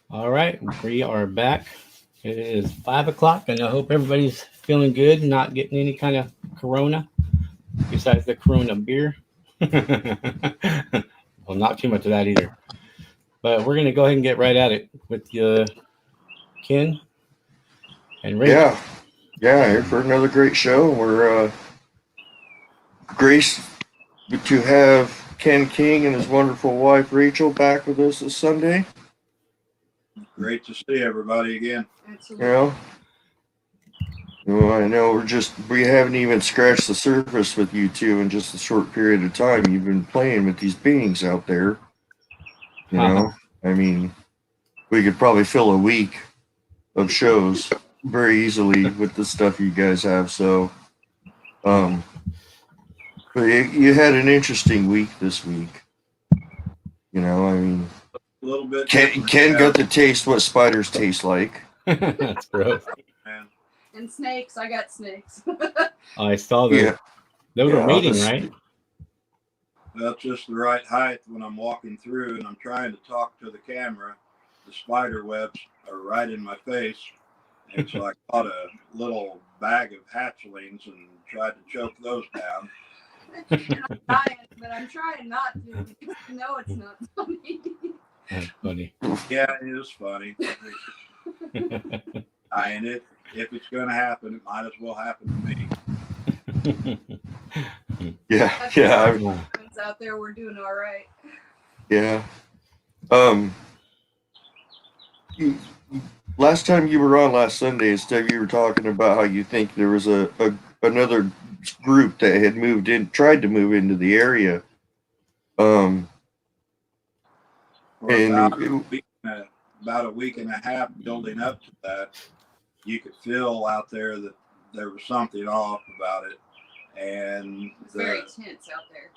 All right, we are back. It is 5 o'clock, and I hope everybody's feeling good, not getting any kind of corona besides the corona beer. Well, not too much of that either. But we're going to go ahead and get right at it with Ken and Rachel. Yeah, here for another great show. We're graced to have Ken King and his wonderful wife Rachel back with us this Sunday. Great to see everybody again. Absolutely. Well, I know we haven't even scratched the surface with you two in just a short period of time. You've been playing with these beings out there. You know, I mean, we could probably fill a week of shows very easily with the stuff you guys have. So, but you had an interesting week this week. You know, I mean, A little bit. Ken got to taste what spiders taste like. That's gross. And snakes, I got snakes. I saw those. Yeah. Those were mating, right? That's just the right height when I'm walking through and I'm trying to talk to the camera. The spider webs are right in my face. And so I caught a little bag of hatchlings and tried to choke those down. I'm dying, but I'm trying not to because I know it's not funny. That's funny. Yeah, it is funny. And if it's going to happen, it might as well happen to me. Yeah. Out there, we're doing all right. Yeah. Last time you were on last Sunday, Steve, you were talking about how you think there was another group that had tried to move into the area. About a week and a half building up to that, you could feel out there that there was something off about it. And it's very tense out there.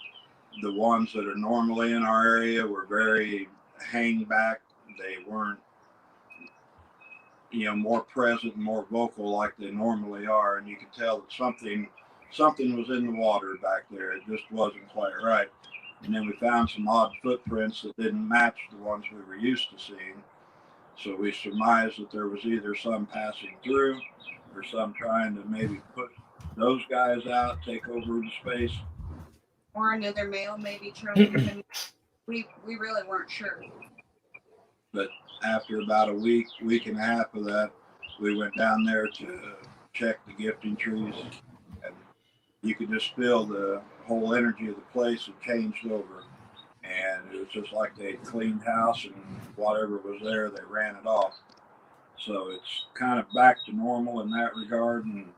The ones that are normally in our area were very hang back. They weren't, more present and more vocal like they normally are. And you could tell that something was in the water back there. It just wasn't quite right. And then we found some odd footprints that didn't match the ones we were used to seeing. So we surmised that there was either some passing through or some trying to maybe push those guys out, take over the space. Or another male maybe trying. We really weren't sure. But after about a week and a half of that, we went down there to check the gifting trees. And you could just feel the whole energy of the place had changed over. And it was just like they cleaned house and whatever was there, they ran it off. So it's kind of back to normal in that regard. And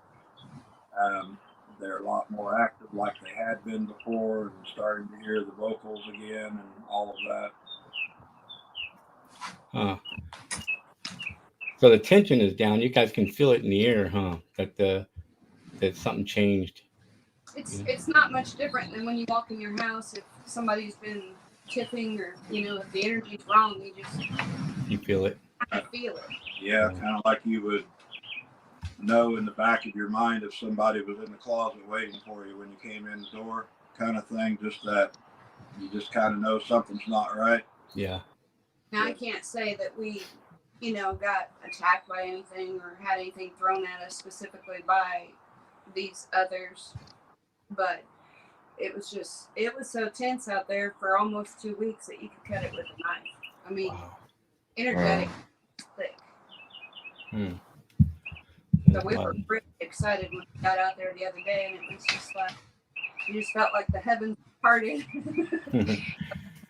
they're a lot more active like they had been before and starting to hear the vocals again and all of that. So the tension is down. You guys can feel it in the air, huh? That something changed. It's not much different than when you walk in your house. If somebody's been tipping or if the energy's wrong, you feel it. I feel it. Yeah, kind of like you would know in the back of your mind if somebody was in the closet waiting for you when you came in the door, kind of thing. Just that you just kind of know something's not right. Yeah. Now I can't say that we got attacked by anything or had anything thrown at us specifically by these others, but it was so tense out there for almost 2 weeks that you could cut it with a knife. I mean, energetic, thick. So we were really excited when we got out there the other day, and it was just like, you just felt like the heavens parted.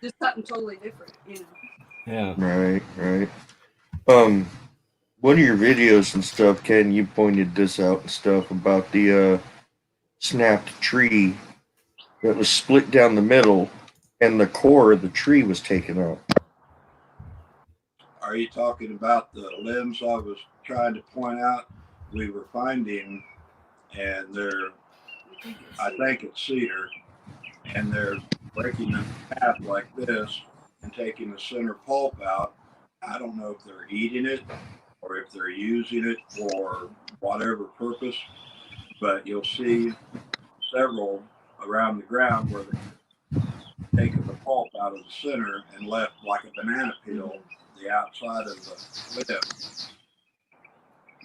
Just something totally different, Yeah. Right. One of your videos and stuff, Ken, you pointed this out and stuff about the snapped tree that was split down the middle and the core of the tree was taken out. Are you talking about the limbs I was trying to point out we were finding? And I think it's cedar, and they're breaking them in half like this and taking the center pulp out. I don't know if they're eating it or if they're using it for whatever purpose, but you'll see several around the ground where they're taking the pulp out of the center and left like a banana peel the outside of the lip.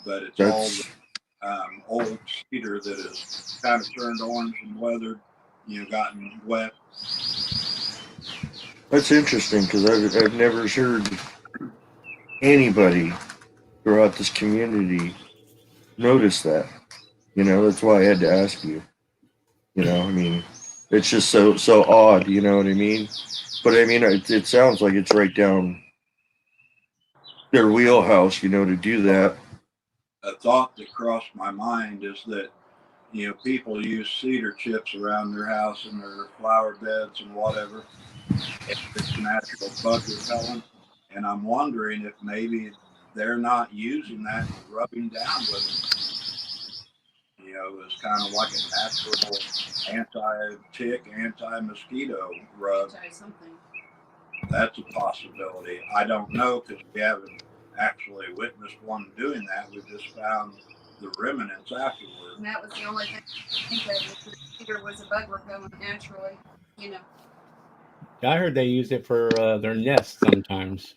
But it's all old cedar that is kind of turned orange and weathered, gotten wet. That's interesting because I've never heard anybody throughout this community notice that. That's why I had to ask you. I mean, it's just so odd. You know what I mean? But I mean, it sounds like it's right down their wheelhouse. To do that. A thought that crossed my mind is that people use cedar chips around their house and their flower beds and whatever. It's natural bug repellent, and I'm wondering if maybe they're not using that and rubbing down with it. It's kind of like a natural anti-tick, anti-mosquito rub. Something. That's a possibility. I don't know because we haven't actually witnessed one doing that. We just found the remnants afterward. And that was the only thing I think that cedar was a bug repellent naturally. Yeah, I heard they use it for their nests sometimes.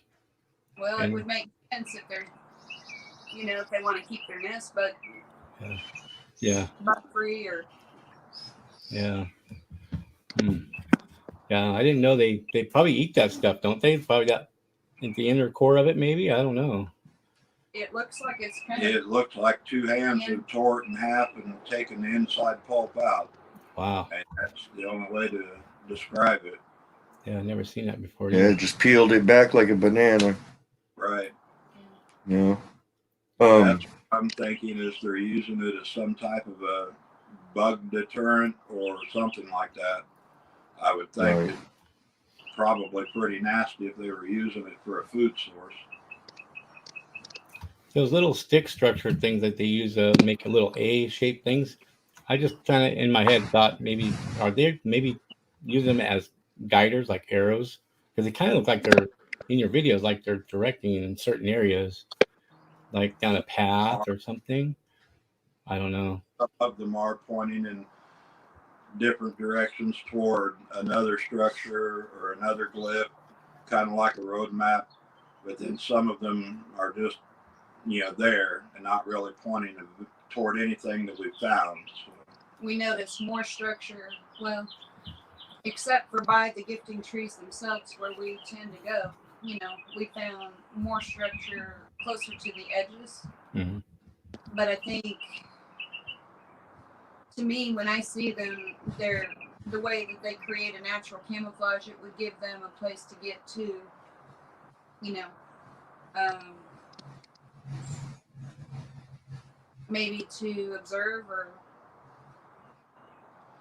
Well, it would make sense if they're, if they want to keep their nest, but yeah, bug free or yeah. Yeah, I didn't know they probably eat that stuff, don't they? Probably that in the inner core of it, maybe. I don't know. It looks like it's kind It of. looks like two hands have tore it in half and taken the inside pulp out. Wow. And that's the only way to describe it. Yeah, I've never seen that before. Yeah, just peeled it back like a banana. Right. Yeah. That's what I'm thinking is they're using it as some type of a bug deterrent or something like that. I would think it's probably pretty nasty if they were using it for a food source. Those little stick structure things that they use make a little A-shaped things. I just kind of in my head thought maybe use them as guiders like arrows, because they kind of look like they're in your videos, like they're directing in certain areas, like down a path or something. I don't know. Some of them are pointing in different directions toward another structure or another glyph, kind of like a road map, but then some of them are just there and not really pointing toward anything that we found. So. We noticed more structure, well, except for by the gifting trees themselves where we tend to go. We found more structure closer to the edges. Mm-hmm. But I think, to me, when I see them, the way that they create a natural camouflage, it would give them a place to get to, maybe to observe, or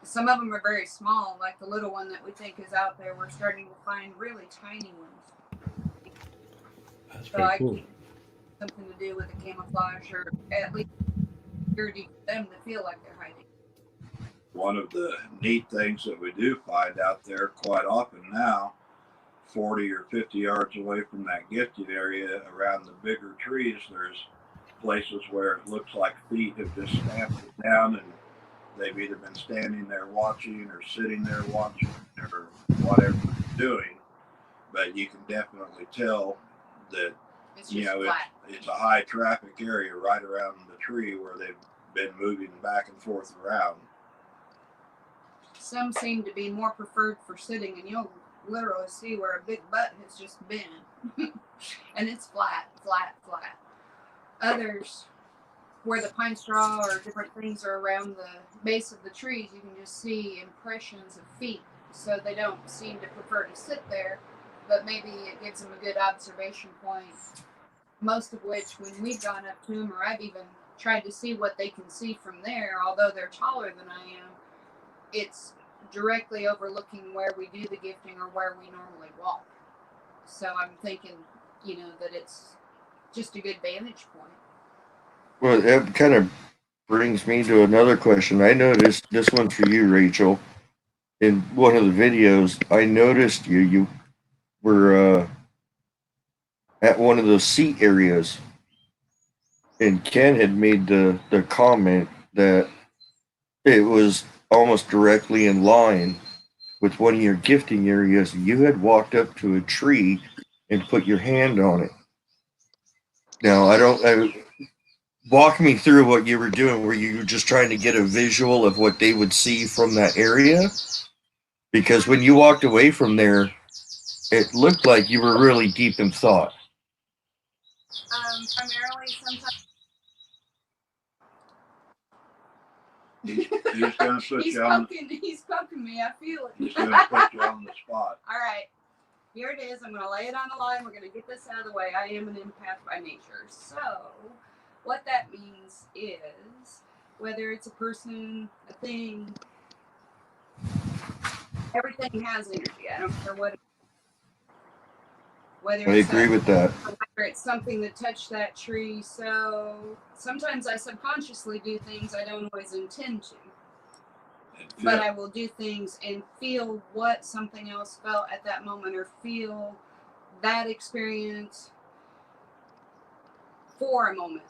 some of them are very small, like the little one that we think is out there. We're starting to find really tiny ones. That's pretty cool. Something to do with the camouflage, or at least security for them to feel like they're hiding. One of the neat things that we do find out there quite often now, 40 or 50 yards away from that gifted area around the bigger trees, there's places where it looks like feet have just stamped it down, and they've either been standing there watching or sitting there watching or whatever they're doing. But you can definitely tell that it's it's a high traffic area right around the tree where they've been moving back and forth around. Some seem to be more preferred for sitting, and you'll literally see where a big butt has just been. And it's flat. Others, where the pine straw or different things are around the base of the trees, you can just see impressions of feet. So they don't seem to prefer to sit there, but maybe it gives them a good observation point. Most of which, when we've gone up to them, or I've even tried to see what they can see from there, although they're taller than I am, it's directly overlooking where we do the gifting or where we normally walk. So I'm thinking, that it's just a good vantage point. Well, that kind of brings me to another question. I noticed, this one's for you, Rachel. In one of the videos, I noticed you were at one of those seat areas, and Ken had made the comment that it was almost directly in line with one of your gifting areas, you had walked up to a tree and put your hand on it. Now, walk me through what you were doing. Were you just trying to get a visual of what they would see from that area? Because when you walked away from there, it looked like you were really deep in thought. Primarily, sometimes He's gonna put you on. he's poking me. I feel it. He's gonna put you on the spot. All right, here it is. I'm gonna lay it on the line. We're gonna get this out of the way. I am an empath by nature, so what that means is whether it's a person, a thing, everything has energy. I don't care what. Whether I agree with that. Whether it's something that touched that tree. So sometimes I subconsciously do things I don't always intend to. But I will do things and feel what something else felt at that moment, or feel that experience for a moment.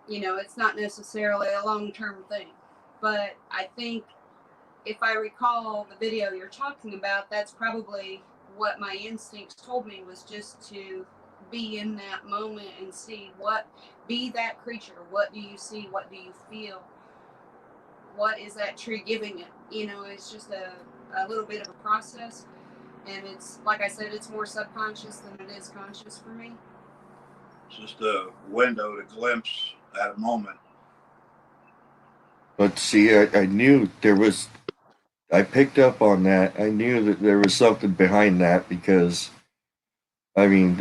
You know, it's not necessarily a long-term thing. But I think if I recall the video you're talking about, that's probably what my instincts told me, was just to be in that moment and see be that creature. What do you see? What do you feel? What is that tree giving it? You know, it's just a little bit of a process. And it's, like I said, it's more subconscious than it is conscious for me. It's just a window to glimpse at a moment. But see, I knew I picked up on that. I knew that there was something behind that, because, I mean,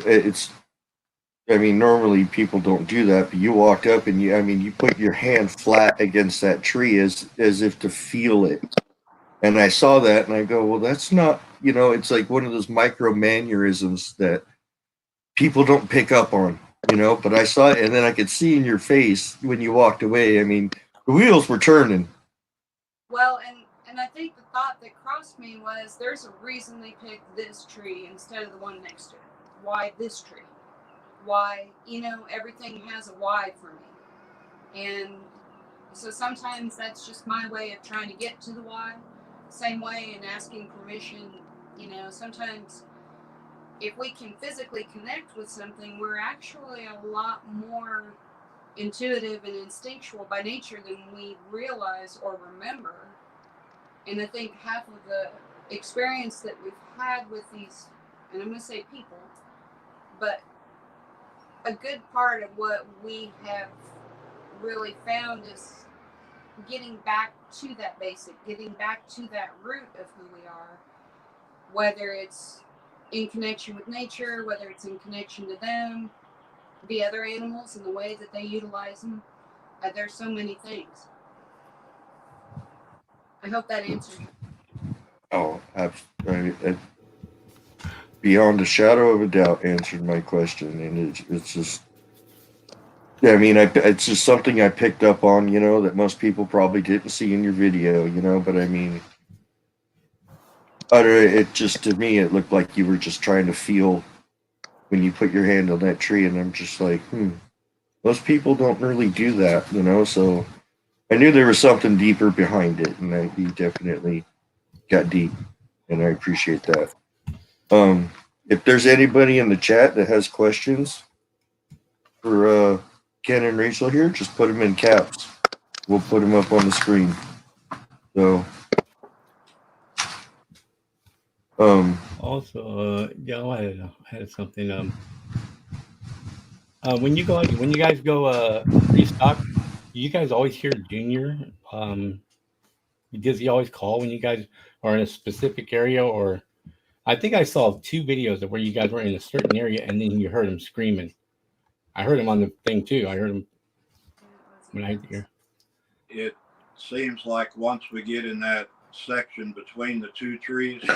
normally people don't do that, but you walked up and you put your hand flat against that tree as if to feel it. And I saw that and I go, well, that's not, it's like one of those micro mannerisms that people don't pick up on, but I saw it, and then I could see in your face when you walked away. I mean, the wheels were turning. Well, and I think the thought that crossed me was, there's a reason they picked this tree instead of the one next to it. Why this tree? Why? Everything has a why for me. And so sometimes that's just my way of trying to get to the why. Same way in asking permission. Sometimes if we can physically connect with something, we're actually a lot more intuitive and instinctual by nature than we realize or remember. And I think half of the experience that we've had with these, and I'm going to say people, but a good part of what we have really found is getting back to that basic, getting back to that root of who we are, whether it's in connection with nature, whether it's in connection to them, the other animals and the way that they utilize them. There's so many things. I hope that answers you. Oh, absolutely. Beyond a shadow of a doubt answered my question. And it's just, yeah, I mean, it's just something I picked up on, that most people probably didn't see in your video, but I mean, it just, to me, it looked like you were just trying to feel when you put your hand on that tree. And I'm just like, most people don't really do that, so I knew there was something deeper behind it, and you definitely got deep, and I appreciate that. If there's anybody in the chat that has questions for Ken and Rachel here, just put them in caps. We'll put them up on the screen. So, also, I had something. When you guys go restock, you guys always hear Junior. Does he always call when you guys are in a specific area? Or I think I saw 2 videos of where you guys were in a certain area and then you heard him screaming. I heard him on the thing too. I heard him when I hear. It seems like once we get in that section between the 2 trees,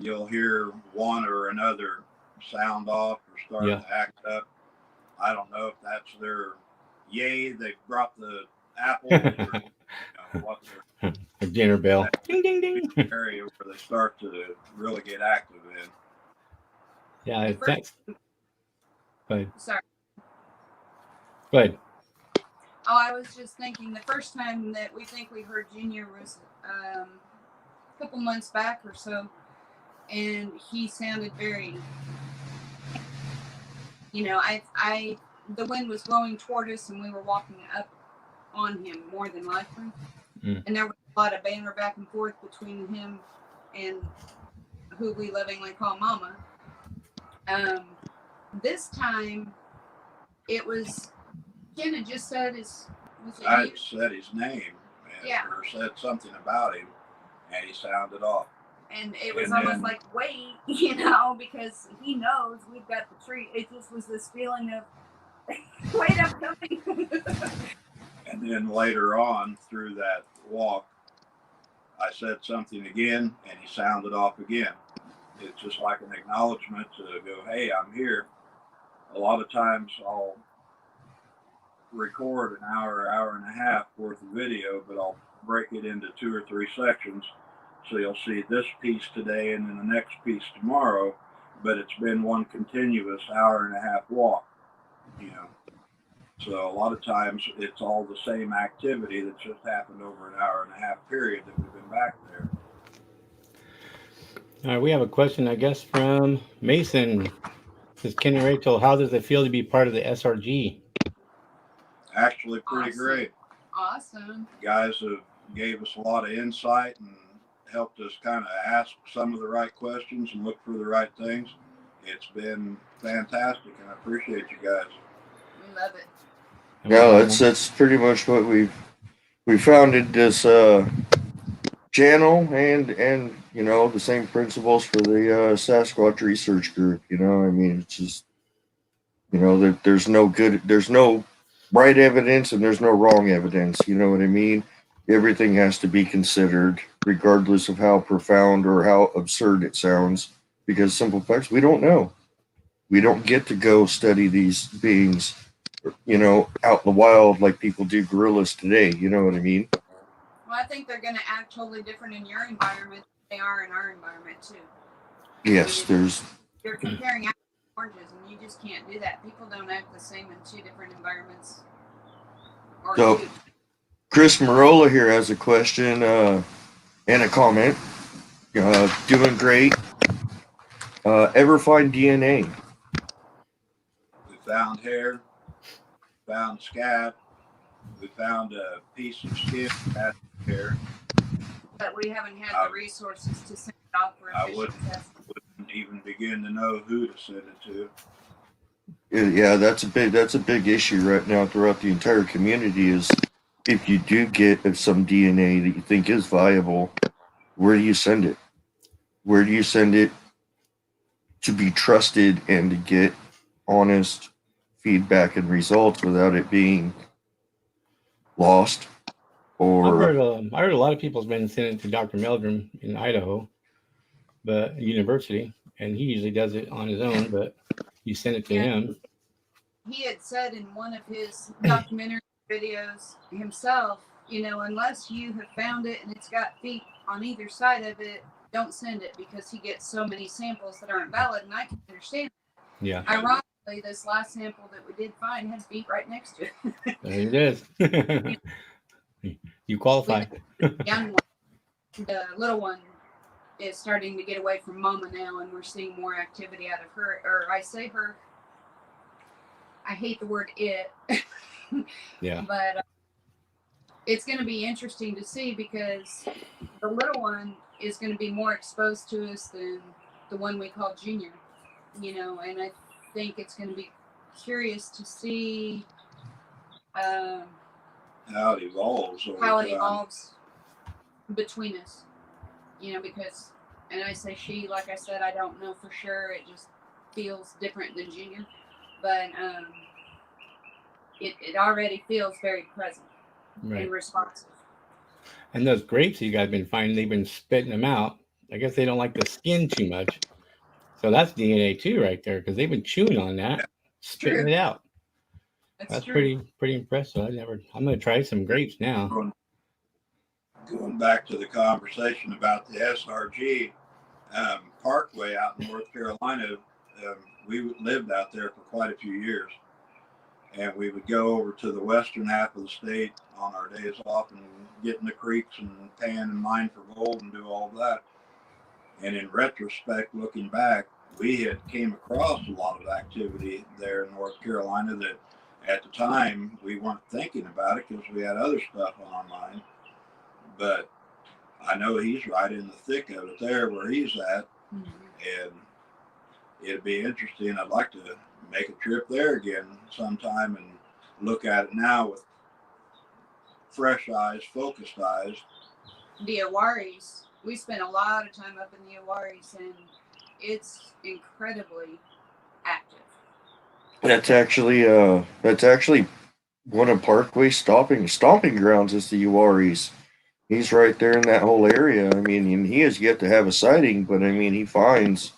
you'll hear one or another sound off or start to act up. I don't know if that's their they dropped the apple or what a dinner bell. Ding ding ding. Area where they start to really get active in. Yeah, that's. Go ahead. Sorry. Go ahead. Oh, I was just thinking the first time that we think we heard Junior was couple months back or so, and he sounded very, you know, the wind was blowing toward us, and we were walking up on him more than likely, and there was a lot of banter back and forth between him and who we lovingly call Mama. This time, it was Ken had just said I said his name, yeah, or said something about him, and he sounded off. And it was almost like, wait, you know, because he knows we've got the tree. It just was this feeling of, wait, I'm coming. And then later on through that walk, I said something again, and he sounded off again. It's just like an acknowledgement to go, hey, I'm here. A lot of times I'll record an hour and a half worth of video, but I'll break it into 2 or 3 sections. So you'll see this piece today and then the next piece tomorrow, but it's been one continuous hour and a half walk, you know. So a lot of times it's all the same activity that just happened over an hour and a half period that we've been back there. All right, we have a question, I guess, from Mason. Says, Kenny Rachel, how does it feel to be part of the SRG? Actually, pretty Awesome. great. Awesome. Guys have gave us a lot of insight and helped us kind of ask some of the right questions and look for the right things. It's been fantastic, and I appreciate you guys. We love it. Yeah, that's pretty much what we founded this channel, and you know, the same principles for the Sasquatch research group. You know, I mean, it's just, you know, that there's no right evidence and there's no wrong evidence. You know what I mean? Everything has to be considered, regardless of how profound or how absurd it sounds, because simple facts, we don't know. We don't get to go study these beings, you know, out in the wild like people do gorillas today. You know what I mean? Well, I think they're going to act totally different in your environment than they are in our environment, too. Yes, You're comparing apples and oranges, and you just can't do that. People don't act the same in 2 different environments. So, Chris Marola here has a question and a comment. Doing great. Ever find DNA? We found hair, found scab, we found a piece of skin that had hair. But we haven't had the resources to send it off for I official wouldn't even begin to know who to send it to. Yeah, that's a big issue right now throughout the entire community. Is if you do get some DNA that you think is viable, where do you send it? Where do you send it to be trusted and to get honest feedback and results without it being lost? Or I heard a lot of people's been sending it to Dr. Meldrum in Idaho, but university, and he usually does it on his own, but you send it to him. He had said in one of his documentary videos himself, you know, unless you have found it and it's got feet on either side of it, don't send it, because he gets so many samples that aren't valid, and I can understand. Yeah. Ironically, this last sample that we did find had feet right next to it. There it is. You qualify. The young one, the little one, is starting to get away from Mama now, and we're seeing more activity out of her. Or I say her. I hate the word it. Yeah. But it's going to be interesting to see, because the little one is going to be more exposed to us than the one we call Junior, you know, and I think it's going to be curious to see how it evolves. Between us, you know, because, and I say she, like I said, I don't know for sure. It just feels different than Junior, but it already feels very present and responsive. And those grapes you guys have been finding, they've been spitting them out. I guess they don't like the skin too much. So that's DNA too right there, because they've been chewing on that, spitting it out. That's pretty impressive. I'm going to try some grapes now. Going back to the conversation about the SRG Parkway out in North Carolina, we lived out there for quite a few years. and we would go over to the western half of the state on our days off and get in the creeks and pan and mine for gold and do all of that. And in retrospect, looking back, we had came across a lot of activity there in North Carolina that at the time we weren't thinking about it because we had other stuff on our mind. But I know he's right in the thick of it there where he's at. And it'd be interesting. I'd like to make a trip there again sometime and look at it now with fresh eyes, focused eyes. The Awaris, we spent a lot of time up in the Awaris, and it's incredibly active. That's actually one of Parkway's stomping grounds is the Uaris. He's right there in that whole area. I mean, and he has yet to have a sighting, but I mean, he finds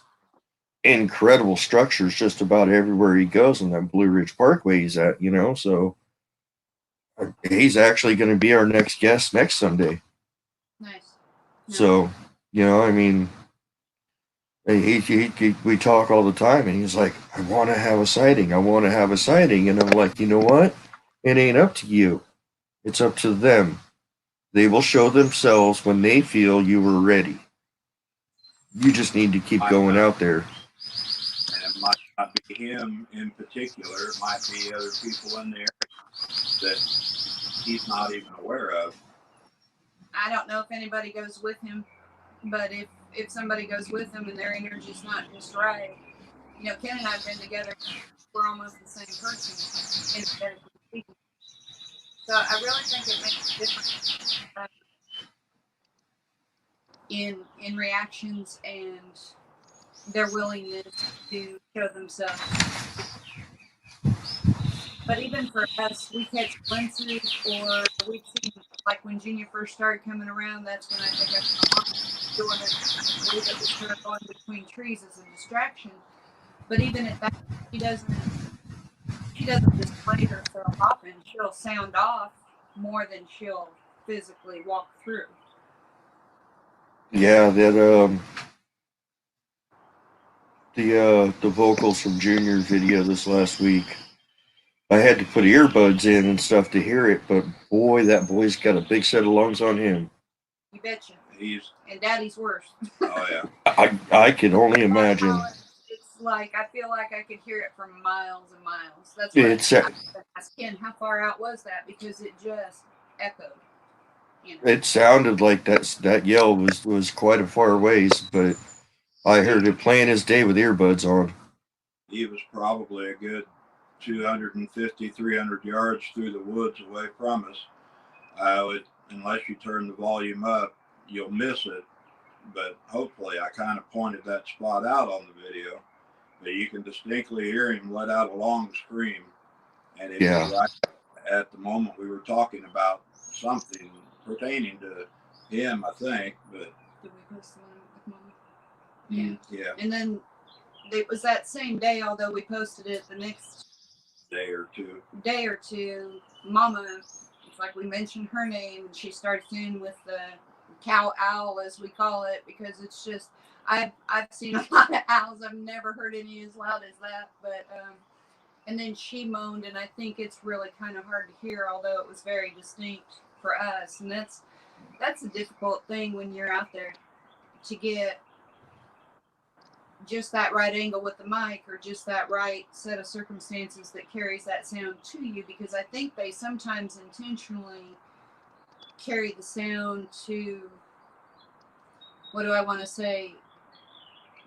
incredible structures just about everywhere he goes on that Blue Ridge Parkway he's at, you know. So he's actually going to be our next guest next Sunday. Nice. So, you know, I mean, we talk all the time, and he's like, I want to have a sighting. I want to have a sighting. And I'm like, you know what? It ain't up to you. It's up to them. They will show themselves when they feel you were ready. You just need to keep going out there. And it might not be him in particular. It might be other people in there that he's not even aware of. I don't know if anybody goes with him, but if somebody goes with him and their energy's not just right, you know, Ken and I have been together. We're almost the same person. So I really think it makes a difference in reactions and their willingness to show themselves. But even for us, we catch glimpses, or we've seen, like when Junior first started coming around, that's when I think I saw Mom doing it. We just started going between trees as a distraction. But even at that, she doesn't display herself often. She'll sound off more than she'll physically walk through. Yeah, that the vocals from Junior's video this last week. I had to put earbuds in and stuff to hear it, but boy, that boy's got a big set of lungs on him. You betcha. And Daddy's worse. Oh yeah. I can only imagine. It's like I feel like I could hear it for miles and miles. That's what I asked Ken, how far out was that? Because it just echoed. You know? It sounded like that yell was quite a far ways, but I heard it plain as day with earbuds on. He was probably a good 250, 300 yards through the woods away from us. Unless you turn the volume up, you'll miss it. But hopefully I kind of pointed that spot out on the video. But you can distinctly hear him let out a long scream. And it was right at the moment we were talking about something pertaining to him, I think. But did we post the one with Mama? Yeah. And then it was that same day, although we posted it the next day or two, Mama, it's like we mentioned her name, and she starts in with the cow owl, as we call it, because it's just I've seen a lot of owls. I've never heard any as loud as that. But and then she moaned, and I think it's really kind of hard to hear, although it was very distinct for us. And that's a difficult thing when you're out there to get just that right angle with the mic, or just that right set of circumstances that carries that sound to you, because I think they sometimes intentionally carry the sound to, what do I want to say,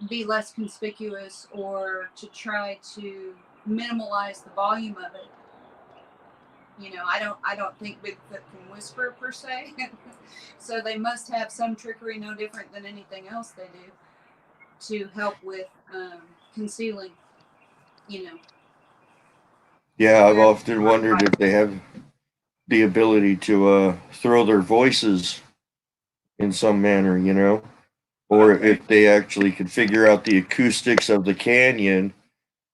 be less conspicuous, or to try to minimalize the volume of it. You know, I don't think Bigfoot can whisper per se. So they must have some trickery, no different than anything else they do, to help with concealing, you know. Yeah, I've often wondered if they have the ability to throw their voices in some manner, you know, or if they actually could figure out the acoustics of the canyon,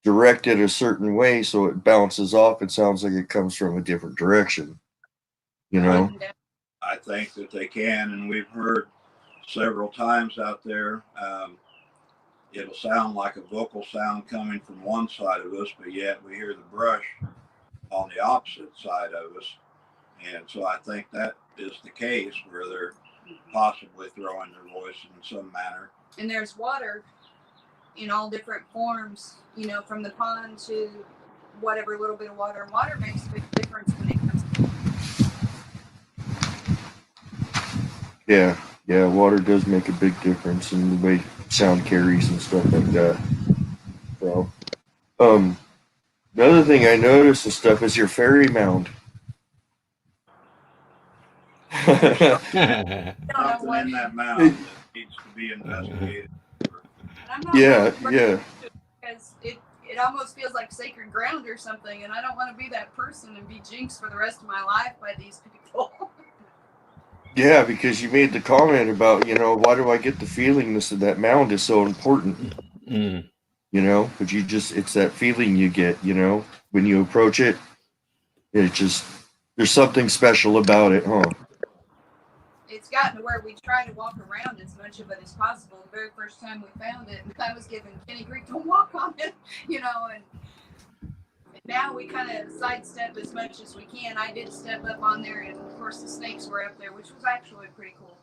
direct it a certain way so it bounces off. It sounds like it comes from a different direction, you know. I think that they can, and we've heard several times out there. It'll sound like a vocal sound coming from one side of us, but yet we hear the brush on the opposite side of us. And so I think that is the case where they're possibly throwing their voice in some manner. And there's water in all different forms, you know, from the pond to whatever little bit of water. Water makes a big difference when it comes to Yeah, water does make a big difference in the way sound carries and stuff like that. So, the other thing I noticed and stuff is your fairy mound. Something in that mound that needs to be investigated. And I'm not Yeah, really yeah. because it almost feels like sacred ground or something, and I don't want to be that person and be jinxed for the rest of my life by these people. Yeah, because you made the comment about, you know, why do I get the feeling that mound is so important? Mm. You know, but it's that feeling you get, you know, when you approach it. It just, there's something special about it, huh? It's gotten to where we try to walk around as much of it as possible. The very first time we found it, I was giving Kenny grief to walk on it, you know, and now we kind of sidestep as much as we can. I did step up on there, and of course the snakes were up there, which was actually pretty cool.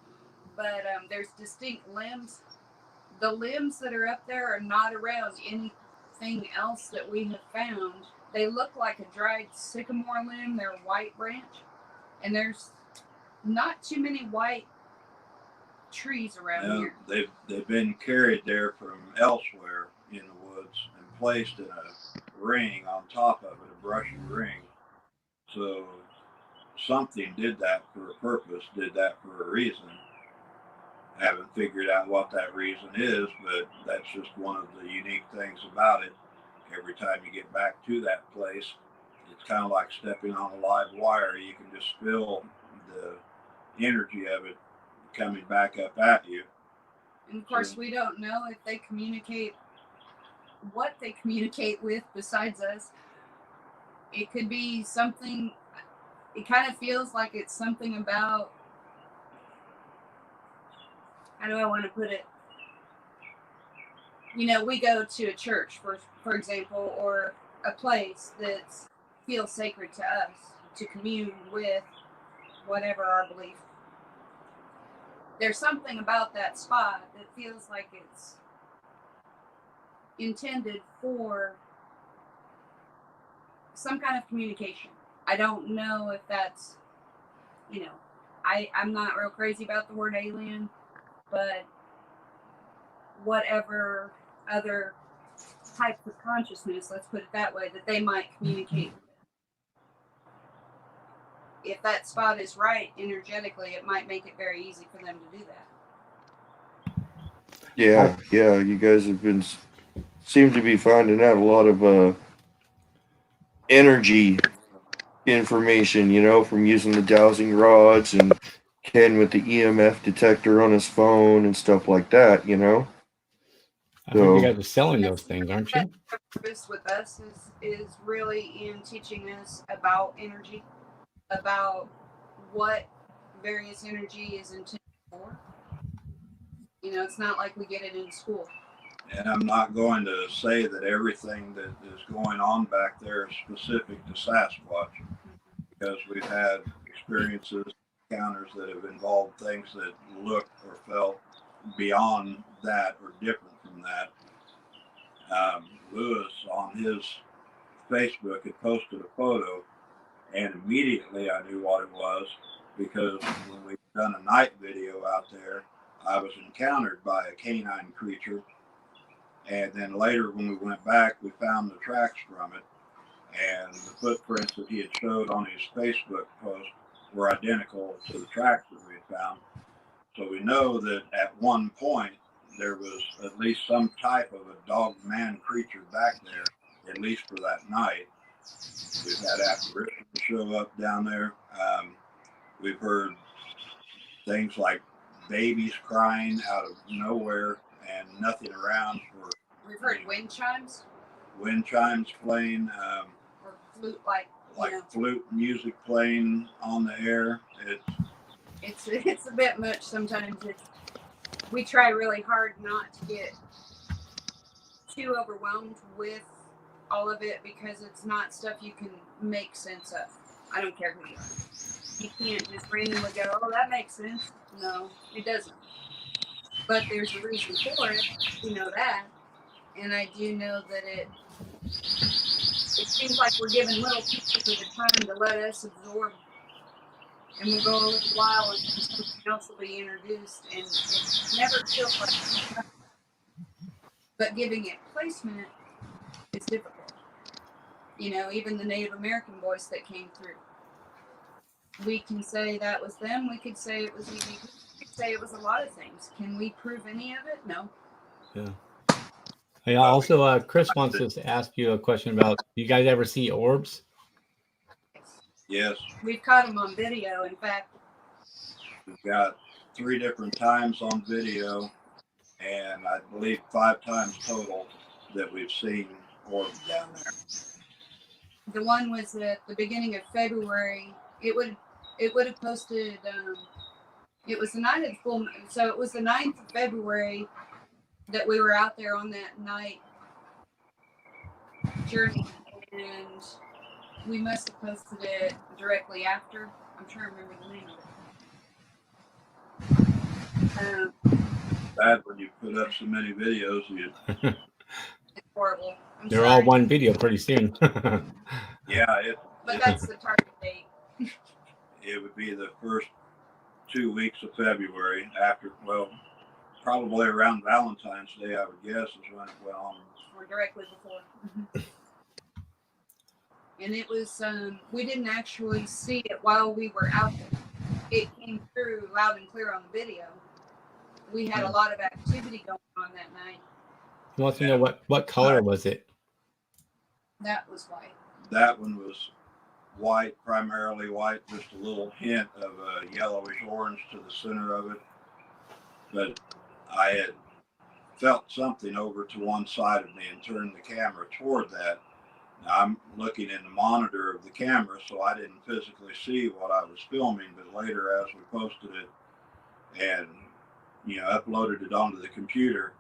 But there's distinct limbs. The limbs that are up there are not around anything else that we have found. They look like a dried sycamore limb. They're a white branch, and there's not too many white trees around here. They've been carried there from elsewhere in the woods and placed in a ring on top of it, a brushy ring. So something did that for a purpose, did that for a reason. I haven't figured out what that reason is, but that's just one of the unique things about it. Every time you get back to that place, it's kind of like stepping on a live wire. You can just feel the energy of it coming back up at you. And of course, we don't know if they communicate, what they communicate with besides us. It could be something, it kind of feels like it's something about, how do I want to put it? You know, we go to a church, for example, or a place that feels sacred to us, to commune with whatever our belief. There's something about that spot that feels like it's intended for some kind of communication. I don't know if that's, you know, I'm not real crazy about the word alien, but whatever other type of consciousness, let's put it that way, that they might communicate with. If that spot is right energetically, it might make it very easy for them to do that. Yeah, you guys have seem to be finding out a lot of energy information, you know, from using the dowsing rods and Ken with the EMF detector on his phone and stuff like that, you know. I heard you guys are selling those things, aren't you? The purpose with us is really in teaching us about energy, about what various energy is intended for. You know, it's not like we get it in school. And I'm not going to say that everything that is going on back there is specific to Sasquatch, because we've had experiences, encounters that have involved things that look or felt beyond that or different from that. Lewis on his Facebook had posted a photo, and immediately I knew what it was, because when we'd done a night video out there, I was encountered by a canine creature. And then later when we went back, we found the tracks from it, and the footprints that he had showed on his Facebook post were identical to the tracks that we had found. So we know that at one point there was at least some type of a dog-man creature back there, at least for that night. We've had apparitions show up down there. We've heard things like babies crying out of nowhere and nothing around. We've heard wind chimes. Wind chimes playing. Or flute, like flute music playing on the air. It's a bit much sometimes. We try really hard not to get too overwhelmed with all of it because it's not stuff you can make sense of. I don't care who you are. You can't just randomly go, oh, that makes sense. No, it doesn't. But there's a reason for it. You know that. And I do know that it seems like we're given little pieces of the time to let us absorb. And we'll go a little while and something else will be introduced. And it never feels like, but giving it placement is difficult. You know, even the Native American voice that came through. We can say that was them. We could say it was EVP. We could say it was a lot of things. Can we prove any of it? No. Yeah. Hey, also, Chris wants us to ask you a question about, do you guys ever see orbs? Yes. We've caught them on video. In fact, We've got 3 different times on video, and I believe 5 times total that we've seen orbs down there. the one was at the beginning of February. It would have posted. It was the night of the full moon. So it was the 9th of February that we were out there on that night journey, and we must have posted it directly after. I'm trying to remember the name of it. Bad when you put up so many videos. It's horrible. They're all one video pretty soon. Yeah, But that's the target date. it would be the first 2 weeks of February after, well, probably around Valentine's Day, I would guess, is when it went on. Or directly before. And it was, we didn't actually see it while we were out there. It came through loud and clear on the video. We had a lot of activity going on that night. He wants to know what color was it? That was white. That one was white, primarily white, just a little hint of a yellowish orange to the center of it. But I had felt something over to one side of me and turned the camera toward that. Now, I'm looking in the monitor of the camera, so I didn't physically see what I was filming, but later as we posted it and, uploaded it onto the computer,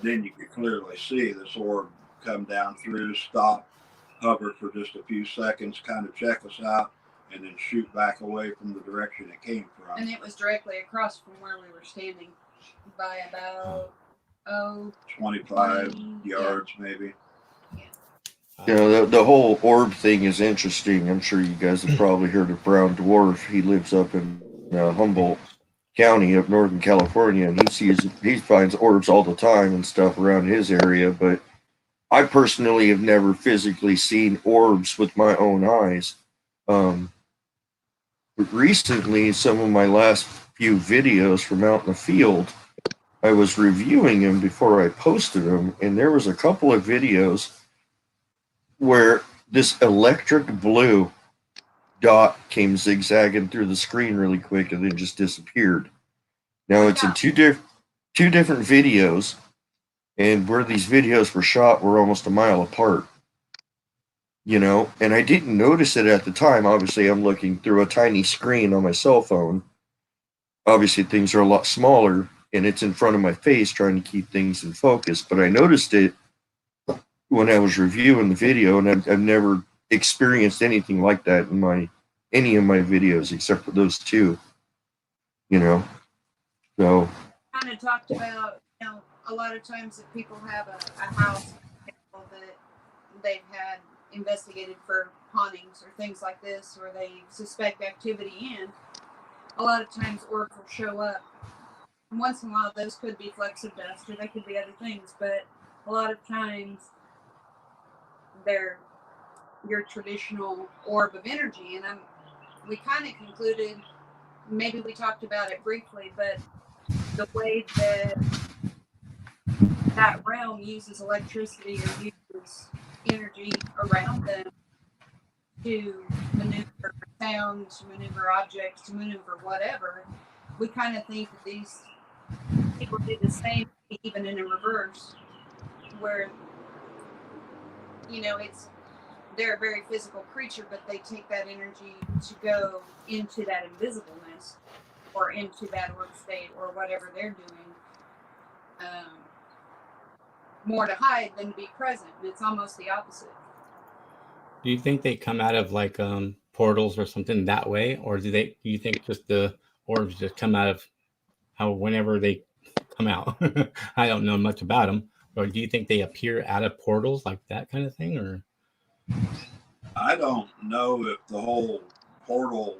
then you could clearly see this orb come down through, stop, hover for just a few seconds, kind of check us out, and then shoot back away from the direction it came from. And it was directly across from where we were standing by about 25 yards, maybe. The whole orb thing is interesting. I'm sure you guys have probably heard of Brown Dwarf. He lives up in Humboldt County up Northern California, and he finds orbs all the time and stuff around his area. But I personally have never physically seen orbs with my own eyes. But recently, some of my last few videos from out in the field, I was reviewing them before I posted them, and there was a couple of videos where this electric blue dot came zigzagging through the screen really quick and then just disappeared. Now it's in two different videos, and where these videos were shot were almost a mile apart. And I didn't notice it at the time. Obviously, I'm looking through a tiny screen on my cell phone. Obviously, things are a lot smaller, and it's in front of my face trying to keep things in focus. But I noticed it when I was reviewing the video, and I've never experienced anything like that in any of my videos except for those two. So kind of talked about, a lot of times that people have a house that they've had investigated for hauntings or things like this, or they suspect activity in. A lot of times orbs will show up. And once in a while, those could be flecks of dust, or they could be other things, but a lot of times they're your traditional orb of energy. And we kind of concluded, maybe we talked about it briefly, but the way that realm uses electricity or uses energy around them to maneuver sound, to maneuver objects, to maneuver whatever, we kind of think that these people do the same, even in a reverse, where they're a very physical creature, but they take that energy to go into that invisibleness or into that orb state or whatever they're doing. more to hide than to be present. And it's almost the opposite. Do you think they come out of like portals or something that way, or do you think just the orbs just come out of how whenever they come out? I don't know much about them, or do you think they appear out of portals like that kind of thing, or? I don't know if the whole portal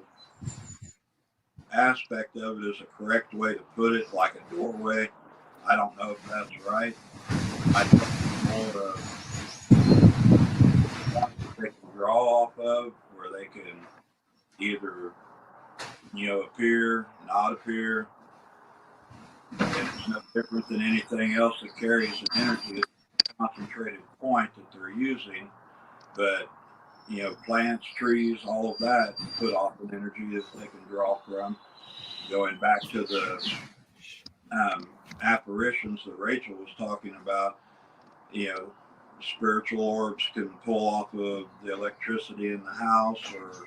aspect of it is a correct way to put it, like a doorway. I don't know if that's right. I think more of they can draw off of, where they can either, appear, not appear. And it's no different than anything else that carries an energy. It's a concentrated point that they're using. But, plants, trees, all of that put off an energy that they can draw from. Going back to the apparitions that Rachel was talking about, spiritual orbs can pull off of the electricity in the house, or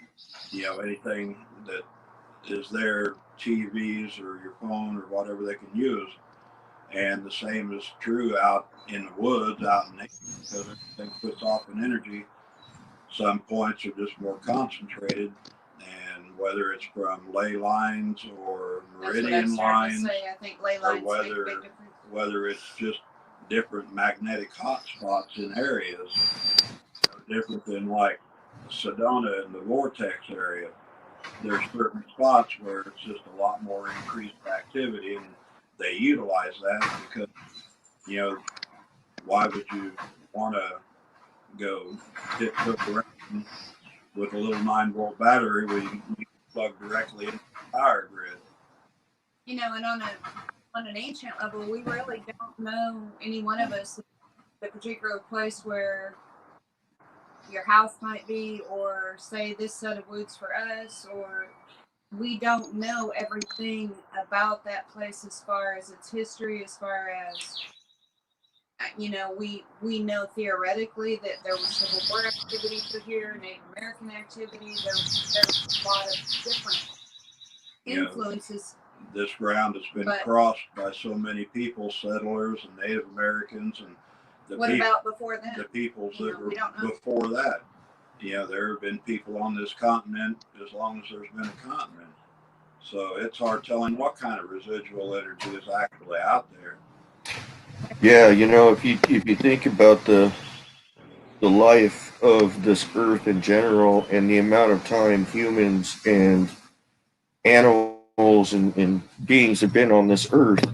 anything that is there, TVs or your phone or whatever they can use. And the same is true out in the woods, out in nature, because everything puts off an energy. Some points are just more concentrated, and whether it's from ley lines or meridian lines, I think ley lines or make a big difference. whether it's just different magnetic hotspots in areas, different than like Sedona in the vortex area. There's certain spots where it's just a lot more increased activity, and they utilize that because, why would you want to go tiptoe around with a little 9-volt battery where you can plug directly into the power grid? And on an ancient level, we really don't know, any one of us, the particular place where your house might be, or say this set of woods for us, or we don't know everything about that place as far as its history, as far as, we know theoretically that there was Civil War activity through here, Native American activity. There's a lot of different influences. This ground has been crossed by so many people, settlers and Native Americans, and about before that? The peoples that were before that. There have been people on this continent as long as there's been a continent. So it's hard telling what kind of residual energy is actually out there. Yeah, if you think about the life of this earth in general, and the amount of time humans and animals and beings have been on this earth,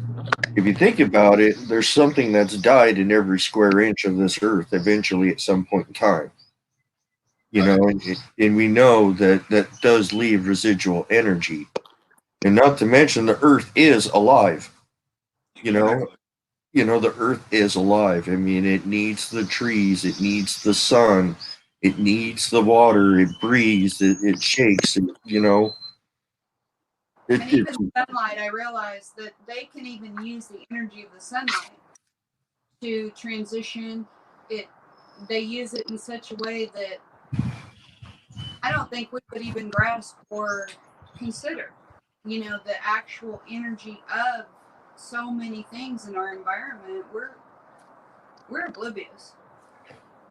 if you think about it, there's something that's died in every square inch of this earth eventually at some point in time. And we know that does leave residual energy. And not to mention the earth is alive. Exactly. The earth is alive. I mean, it needs the trees, it needs the sun, it needs the water, it breathes, it shakes, and even sunlight, I realize that they can even use the energy of the sunlight to transition it. They use it in such a way that I don't think we would even grasp or consider, the actual energy of so many things in our environment. We're oblivious,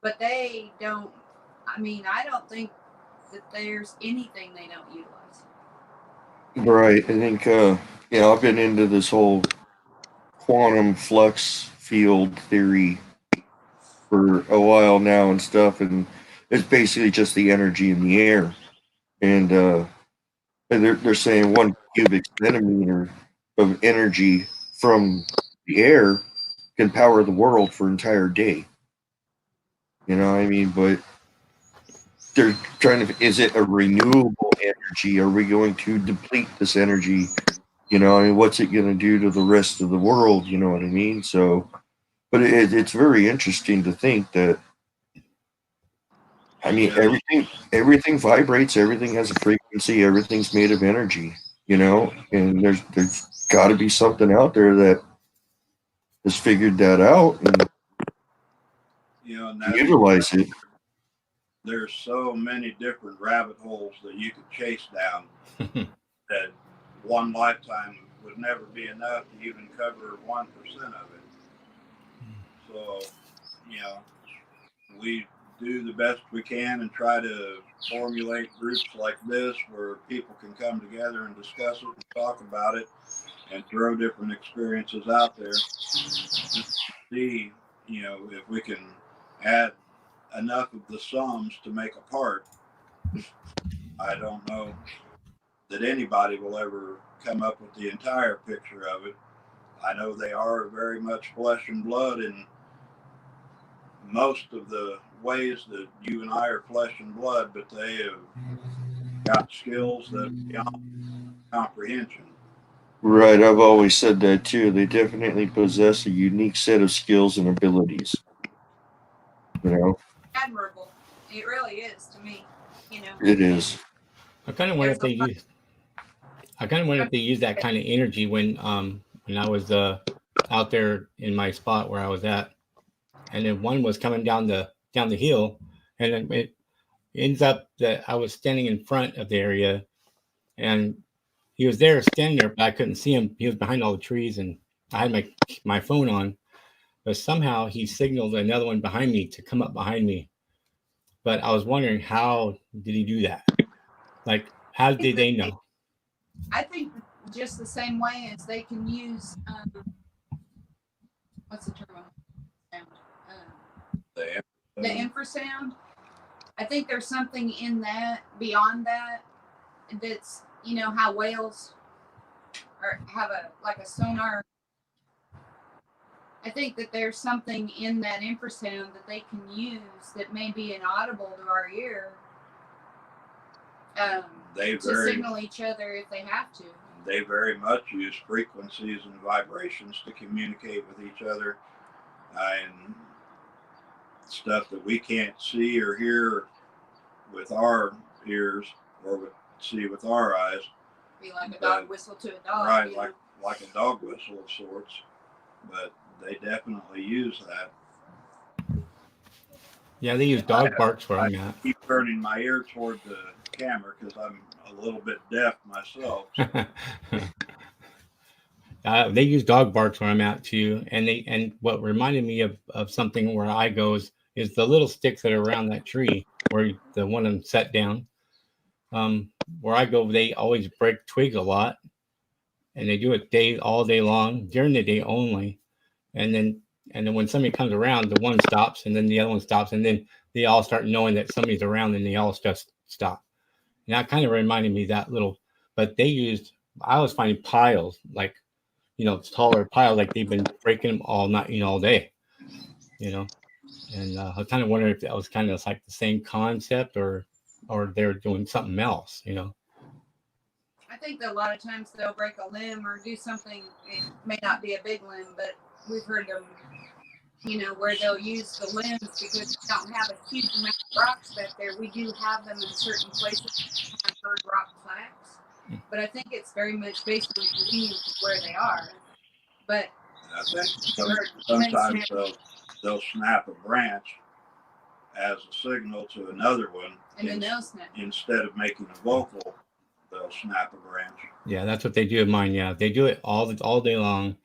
but they don't. I don't think that there's anything they don't utilize. Right. I think, I've been into this whole quantum flux field theory for a while now and stuff, and it's basically just the energy in the air. And they're saying 1 cubic centimeter of energy from the air can power the world for an entire day. But they're trying to, is it a renewable energy? Are we going to deplete this energy? What's it going to do to the rest of the world? You know what I mean? So, but it's very interesting to think that, everything vibrates, everything has a frequency, everything's made of energy, and there's got to be something out there that has figured that out and and utilize it. There's so many different rabbit holes that you could chase down that one lifetime would never be enough to even cover 1% of it. So, you know, we do the best we can and try to formulate groups like this where people can come together and discuss it and talk about it and throw different experiences out there. Just to see, you know, if we can add enough of the sums to make a part. I don't know that anybody will ever come up with the entire picture of it. I know they are very much flesh and blood in most of the ways that you and I are flesh and blood, but they have got skills that are beyond comprehension. Right, I've always said that too. They definitely possess a unique set of skills and abilities. You know, Admirable. It really is to me. You know, it is. I kind of wonder if they use. I kind of wonder if they use that kind of energy when I was out there in my spot where I was at, and then one was coming down the hill, and then it ends up that I was standing in front of the area, and he was there standing there, but I couldn't see him. He was behind all the trees, and I had my phone on, but somehow he signaled another one behind me to come up behind me. But I was wondering, how did he do that? Like, how did they know? I think just the same way as they can use what's the term? Sound? The infrasound. I think there's something in that beyond that. That's, you know, how whales have a sonar. I think that there's something in that infrasound that they can use that may be inaudible to our ear. To signal each other if they have to. They very much use frequencies and vibrations to communicate with each other, and stuff that we can't see or hear with our ears or see with our eyes. Be like a dog whistle to a dog. Right, like a dog whistle of sorts. But they definitely use that. Yeah, they use dog barks where I'm at. I keep turning my ear toward the camera because I'm a little bit deaf myself. So. They use dog barks where I'm at too, and what reminded me of something where I go is the little sticks that are around that tree where the one of them set down. Where I go, they always break twigs a lot, and they do it all day long during the day only, and then when somebody comes around, the one stops, and then the other one stops, and then they all start knowing that somebody's around, and they all just stop. And that kind of reminded me of that little, but I was finding piles, like, you know, taller piles, like they've been breaking them all night, you know, all day, you know. And I was kind of wondering if that was kind of like the same concept or they're doing something else, you know. I think that a lot of times they'll break a limb or do something. It may not be a big limb, but we've heard them, you know, where they'll use the limbs because we don't have a huge amount of rocks back there. We do have them in certain places. I've heard rock plaques, but I think it's very much based on convenience of where they are. But I think sometimes they'll snap a branch as a signal to another one, and then they'll snap. Instead of making a vocal, they'll snap a branch. Yeah, that's what they do in mine. Yeah, they do it all day long.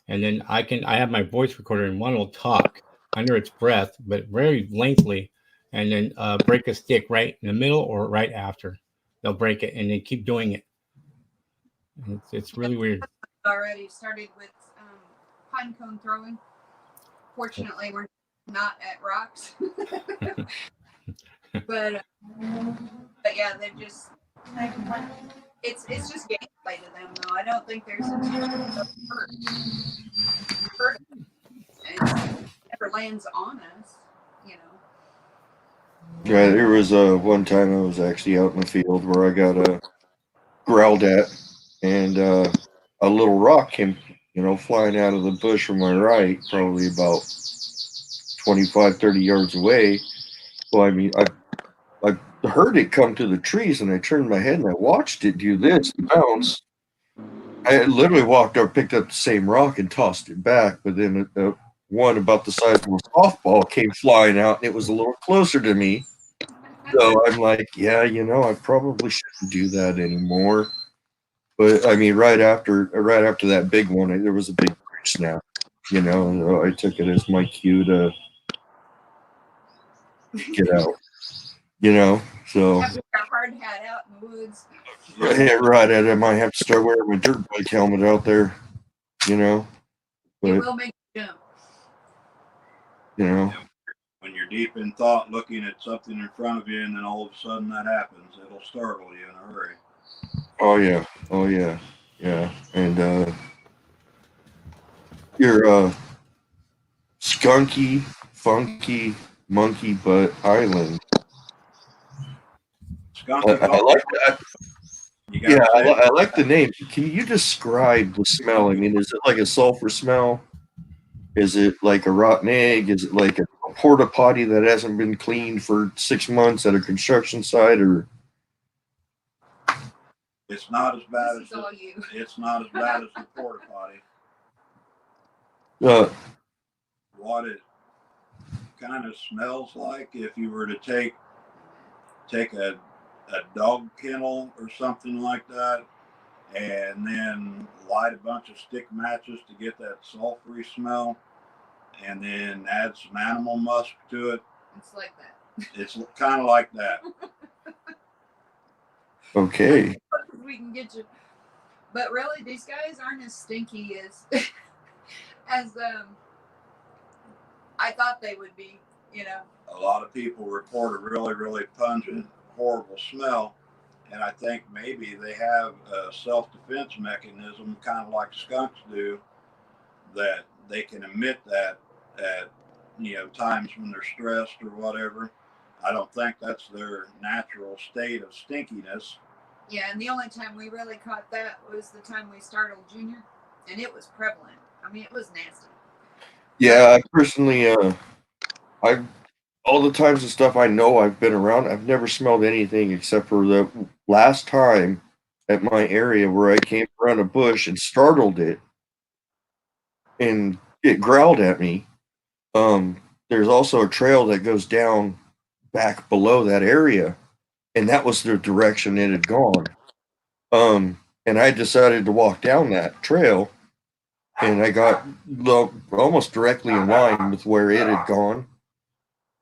And then I have my voice recorder, and one will talk under its breath, but very lengthily, and then break a stick right in the middle or right after. They'll break it, and they keep doing it. It's really weird. Already started with pine cone throwing. Fortunately, we're not at rocks. but yeah, they're just. It's just gameplay to them, though. I don't think there's a hurt. It never lands on us, you know. Yeah, there was one time I was actually out in the field where I got growled at, and a little rock came, you know, flying out of the bush from my right, probably about 25, 30 yards away. Well, I mean, I heard it come to the trees, and I turned my head and I watched it do this and bounce. I literally walked up, picked up the same rock and tossed it back, but then one about the size of a softball came flying out, and it was a little closer to me. So I'm like, yeah, you know, I probably shouldn't do that anymore. But I mean, right after that big one, there was a big snap. You know, I took it as my cue to get out. You know, so Have your hard hat out in the woods. yeah, right. I might have to start wearing my dirt bike helmet out there. You know, It but will make you jump. you know, When you're deep in thought, looking at something in front of you, and then all of a sudden that happens, it'll startle you in a hurry. oh yeah, yeah, and your skunky, funky monkey butt island. Skunky I like that. You Yeah, gotta say, I like the name. Can you describe the smell? I mean, is it like a sulfur smell? Is it like a rotten egg? Is it like a porta potty that hasn't been cleaned for 6 months at a construction site? Or it's not as bad This as is all you. it's not as bad as the porta potty. What it kind of smells like if you were to take a dog kennel or something like that, and then light a bunch of stick matches to get that sulfury smell, and then add some animal musk to it. It's like that. It's kind of like that. okay, We can get you. But really, these guys aren't as stinky as as I thought they would be. You know. A lot of people report a really, really pungent, horrible smell, and I think maybe they have a self-defense mechanism, kind of like skunks do, that they can emit that at times when they're stressed or whatever. I don't think that's their natural state of stinkiness. Yeah, and the only time we really caught that was the time we startled Junior, and it was prevalent. I mean, it was nasty. yeah. I personally, I all the times and stuff I know I've been around, I've never smelled anything except for the last time at my area where I came around a bush and startled it, and it growled at me. There's also a trail that goes down back below that area, and that was the direction it had gone. And I decided to walk down that trail, and I got almost directly in line with where it had gone,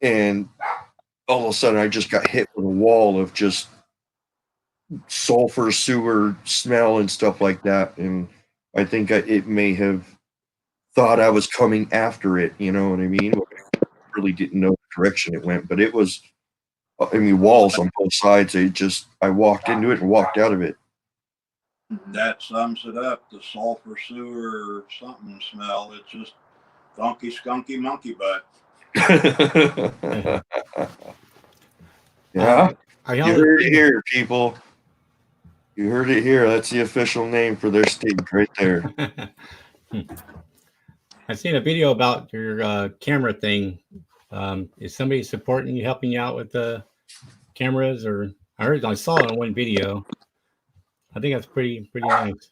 and all of a sudden I just got hit with a wall of just sulfur sewer smell and stuff like that, and I think it may have thought I was coming after it, you know what I mean? I really didn't know the direction it went, but it was, I mean, walls on both sides. I walked into it and walked out of it. That sums it up. The sulfur sewer or something smell. It's just funky, skunky monkey butt. Yeah, Are you y'all heard it here, people. You heard it here. That's the official name for their stink right there. I've seen a video about your camera thing. Is somebody supporting you, helping you out with the cameras? Or I saw it on one video. I think that's pretty nice.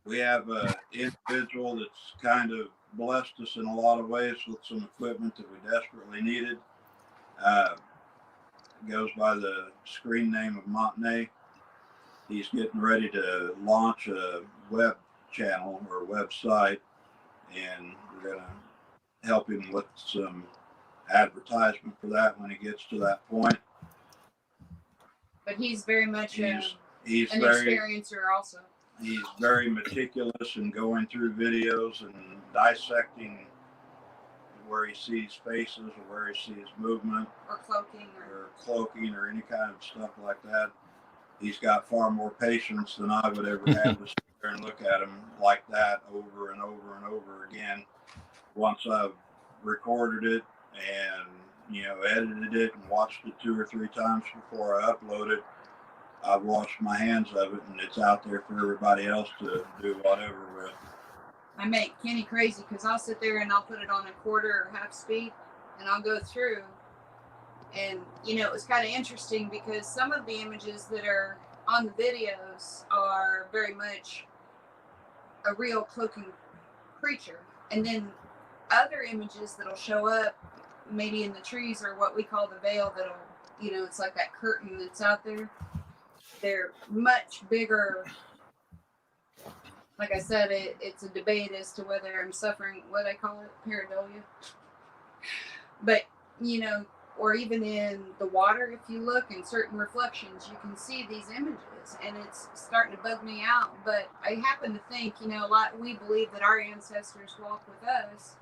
We have an individual that's kind of blessed us in a lot of ways with some equipment that we desperately needed. Goes by the screen name of Montenay. He's getting ready to launch a web channel or website, and we're going to help him with some advertisement for that when he gets to that point. But he's very much He's an very experiencer also. He's very meticulous in going through videos and dissecting where he sees faces or where he sees movement Or cloaking or any kind of stuff like that. He's got far more patience than I would ever have to sit there and look at him like that over and over and over again. Once I've recorded it and edited it and watched it 2 or 3 times before I upload it, I've washed my hands of it, and it's out there for everybody else to do whatever with. I make Kenny crazy because I'll sit there and I'll put it on a quarter or half speed, and I'll go through. And it was kind of interesting because some of the images that are on the videos are very much a real cloaking creature, and then other images that'll show up maybe in the trees or what we call the veil, that'll it's like that curtain that's out there. They're much bigger like I said, it's a debate as to whether I'm suffering what I call it, pareidolia. But, you know, or even in the water, if you look in certain reflections, you can see these images, and it's starting to bug me out. But I happen to think, you know, we believe that our ancestors walk with us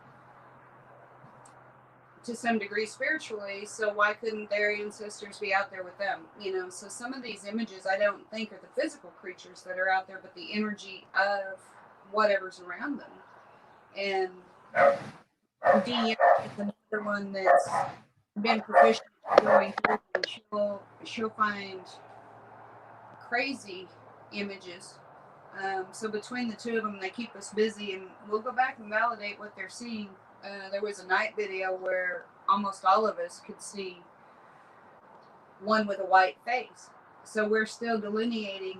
to some degree spiritually, so why couldn't their ancestors be out there with them? You know, so some of these images I don't think are the physical creatures that are out there, but the energy of whatever's around them. And DM is another one that's been proficient at going through, and she'll find crazy images. So between the two of them, they keep us busy, and we'll go back and validate what they're seeing. There was a night video where almost all of us could see one with a white face. So we're still delineating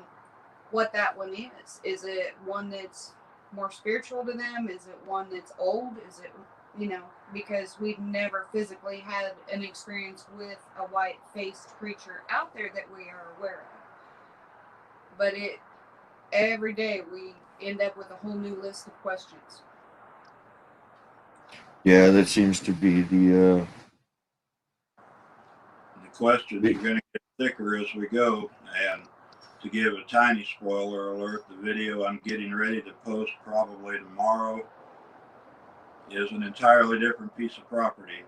what that one is. Is it one that's more spiritual to them? Is it one that's old? Is it, you know, because we've never physically had an experience with a white-faced creature out there that we are aware of. But every day we end up with a whole new list of questions. Yeah, that seems to be the questions are going to get thicker as we go. And to give a tiny spoiler alert, the video I'm getting ready to post probably tomorrow is an entirely different piece of property.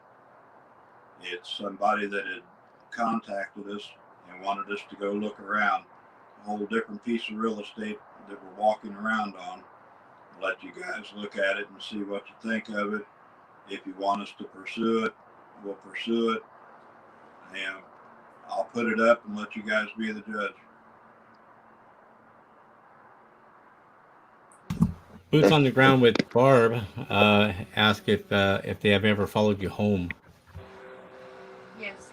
It's somebody that had contacted us and wanted us to go look around. A whole different piece of real estate that we're walking around on. I'll let you guys look at it and see what you think of it. If you want us to pursue it, we'll pursue it. And I'll put it up and let you guys be the judge. Boots on the ground with Barb ask if they have ever followed you home. Yes.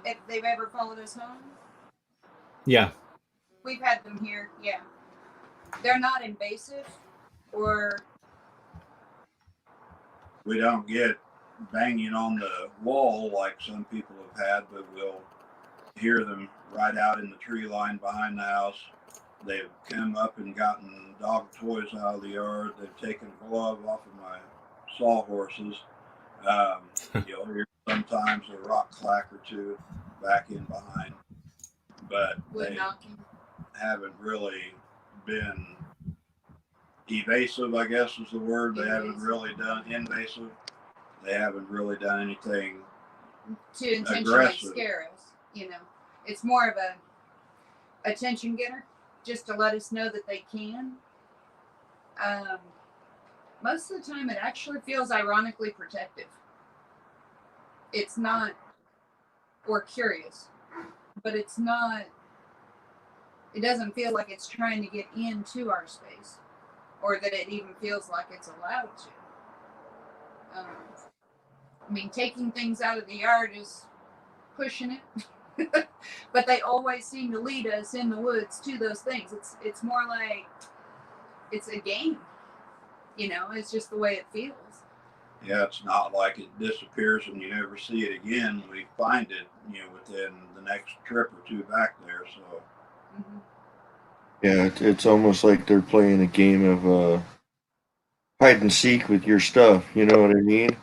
If they've ever followed us home? Yeah. We've had them here, yeah. They're not invasive, or... We don't get banging on the wall like some people have had, but we'll hear them right out in the tree line behind the house. They've come up and gotten dog toys out of the yard. They've taken a glove off of my sawhorses. You'll hear sometimes a rock clack or two back in behind, but they haven't really been evasive, I guess is the word. They haven't really done invasive. They haven't really done anything to intentionally scare us. You know, it's more of a attention getter, just to let us know that they can. Most of the time, it actually feels ironically protective. It's not, or curious, but it's not. It doesn't feel like it's trying to get into our space, or that it even feels like it's allowed to. I mean, taking things out of the yard is pushing it, but they always seem to lead us in the woods to those things. It's more like it's a game, you know. It's just the way it feels. Yeah, it's not like it disappears and you never see it again. We find it, you know, within the next trip or two back there. So. Mm-hmm. Yeah, it's almost like they're playing a game of hide and seek with your stuff. You know what I mean?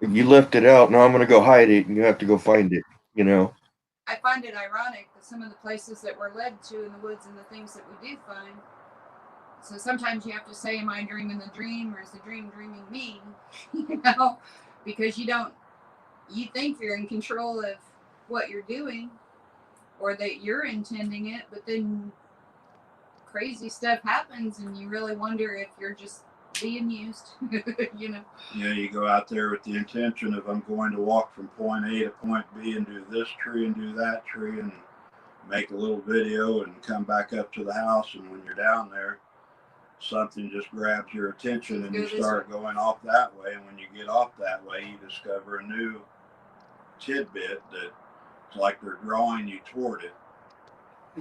You left it out, now I'm going to go hide it, and you have to go find it, you know? I find it ironic that some of the places that we're led to in the woods and the things that we do find, so sometimes you have to say, am I dreaming the dream, or is the dream dreaming me? You know, because you think you're in control of what you're doing, or that you're intending it, but then crazy stuff happens and you really wonder if you're just being used. You know. Yeah, you go out there with the intention of, I'm going to walk from point A to point B and do this tree and do that tree and make a little video and come back up to the house, and when you're down there, something just grabs your attention and you start going off that way, and when you get off that way, you discover a new tidbit that it's like they're drawing you toward it.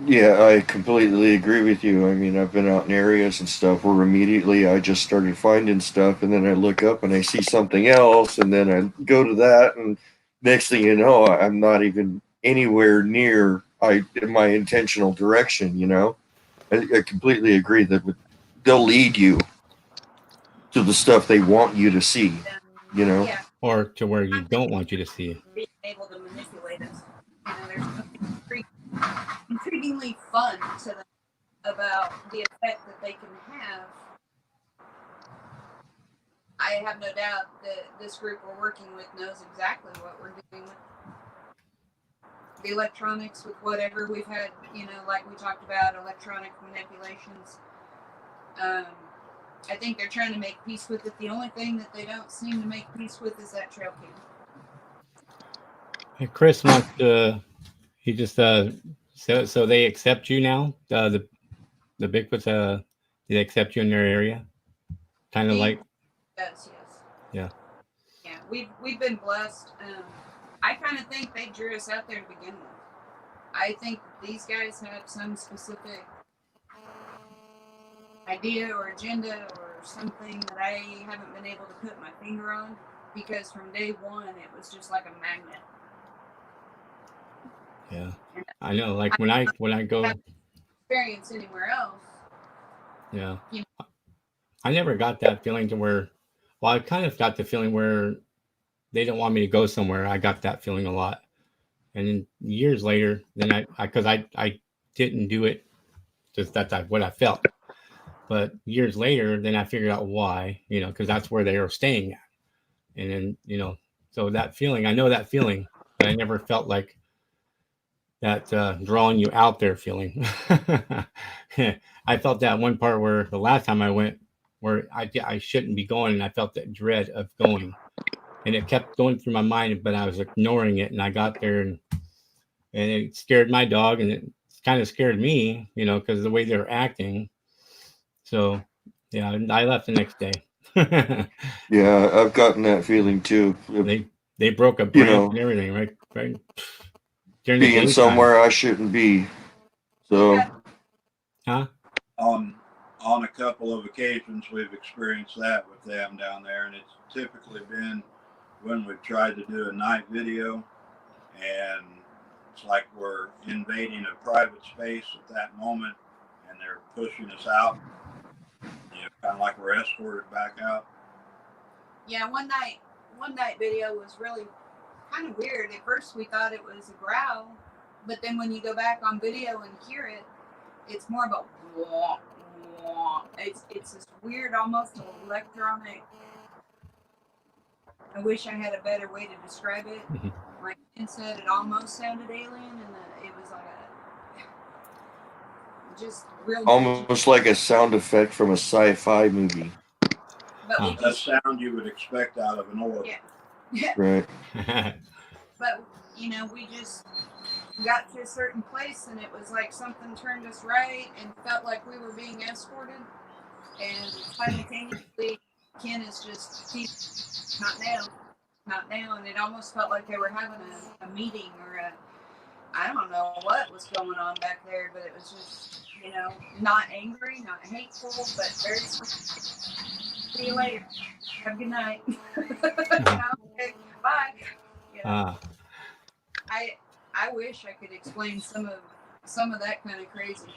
Yeah, I completely agree with you. I mean, I've been out in areas and stuff where immediately I just started finding stuff, and then I look up and I see something else, and then I go to that, and next thing you know, I'm not even anywhere near my intentional direction, you know? I completely agree that they'll lead you to the stuff they want you to see, you know? Yeah, or to where you don't want you to see. being able to manipulate us. You know, there's something intriguingly fun to them about the effect that they can have. I have no doubt that this group we're working with knows exactly what we're doing with the electronics, with whatever we've had, you know, like we talked about, electronic manipulations. I think they're trying to make peace with it. The only thing that they don't seem to make peace with is that trail cam. And Chris wants to. He just so they accept you now. The Bigfoots they accept you in their area. Kind of like. Yes. Yeah. Yeah, we've been blessed. I kind of think they drew us out there to begin with. I think these guys have some specific idea or agenda or something that I haven't been able to put my finger on, because from day one it was just like a magnet. Yeah, I know. Like when I go Experience anywhere else. Yeah. You know. I never got that feeling to where, well, I kind of got the feeling where they don't want me to go somewhere. I got that feeling a lot. And then years later, then because I didn't do it, just that's what I felt. But years later, then I figured out why, you know, because that's where they were staying at. And then, you know, so that feeling, I know that feeling, but I never felt like that drawing you out there feeling. I felt that one part where the last time I went, where I shouldn't be going, and I felt that dread of going, and it kept going through my mind, but I was ignoring it. And I got there, and it scared my dog, and it kind of scared me, you know, because the way they were acting. So yeah, I left the next day. Yeah, I've gotten that feeling too. They broke a branch and everything, right? During the being somewhere I shouldn't be. So, huh? On a couple of occasions, we've experienced that with them down there, and it's typically been when we've tried to do a night video, and it's like we're invading a private space at that moment, and they're pushing us out. You know, kind of like we're escorted back out. Yeah, one night video was really kind of weird. At first we thought it was a growl, but then when you go back on video and hear it, it's more about wah, wah. It's this weird, almost electronic. I wish I had a better way to describe it. Like Ken said, it almost sounded alien, and it was like just real. Almost like a sound effect from a sci-fi movie. But the sound you would expect out of an orb. Yeah. Right. But you know, we just got to a certain place, and it was like something turned us right, and felt like we were being escorted. And simultaneously, Ken is just not now, and it almost felt like they were having a meeting or I don't know what was going on back there, but it was just, you know, not angry, not hateful, but very. See you later. Have a good night. Okay, bye. You know, I wish I could explain some of that kind of crazy.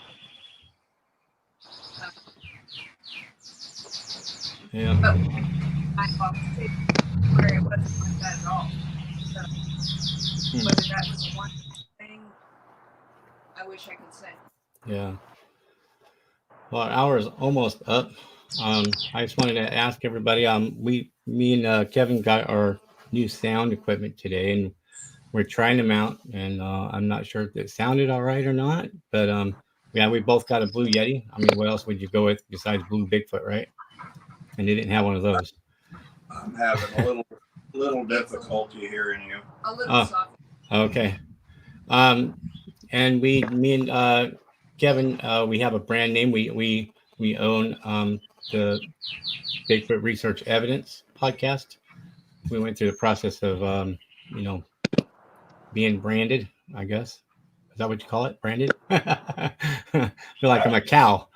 Yeah. But I thought where it wasn't like that at all. So whether that was a one thing, I wish I could say. Yeah. Well, our hour is almost up. I just wanted to ask everybody. Me and Kevin got our new sound equipment today, and we're trying them out. And I'm not sure if it sounded all right or not. But yeah, we both got a Blue Yeti. I mean, what else would you go with besides Blue Bigfoot, right? And they didn't have one of those. I'm having a little difficulty hearing you. A little soft. Okay. And me and Kevin, we have a brand name. We own the Bigfoot Research Evidence podcast. We went through the process of being branded, I guess. Is that what you call it? Branded? I feel like I'm a cow.